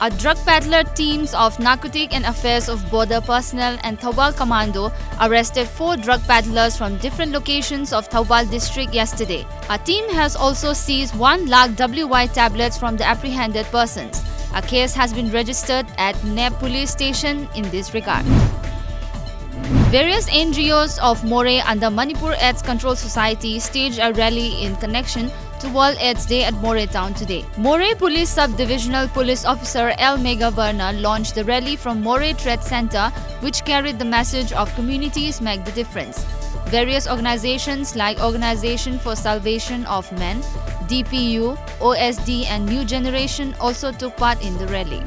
A drug peddler teams of Narcotic and Affairs of Border Personnel and Thoubal Commando arrested 4 drug peddlers from different locations of Thoubal district yesterday. A team has also seized 1 lakh WY tablets from the apprehended persons. A case has been registered at Neb police station in this regard. Various NGOs of Moreh under Manipur AIDS Control Society staged a rally in connection to World AIDS Day at Moreh town today. Moreh Police Sub-Divisional Police Officer L. Mega Barna launched the rally from Moreh Trade Center, which carried the message of communities make the difference. Various organizations like Organization for Salvation of Men, DPU, OSD and New Generation also took part in the rally.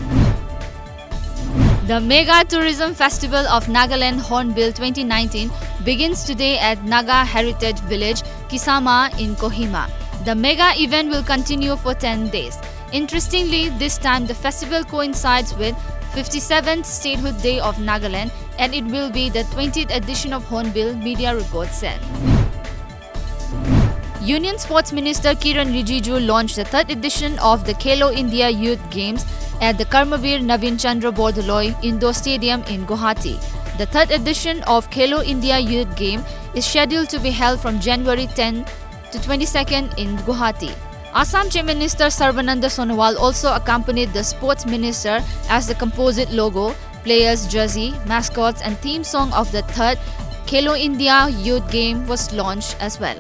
The Mega Tourism Festival of Nagaland Hornbill 2019 begins today at Naga Heritage Village, Kisama in Kohima. The mega event will continue for 10 days. Interestingly, this time the festival coincides with 57th Statehood Day of Nagaland and it will be the 20th edition of Hornbill, media reports said. Union Sports Minister Kiran Rijiju launched the 3rd edition of the Khelo India Youth Games at the Karmavir Navin Chandra Bordoloi Indoor Stadium in Guwahati. The 3rd edition of Khelo India Youth Game is scheduled to be held from January 10 to 22nd in Guwahati. Assam Chief Minister Sarbananda Sonowal also accompanied the Sports Minister as the composite logo, players' jersey, mascots and theme song of the 3rd Khelo India Youth Game was launched as well.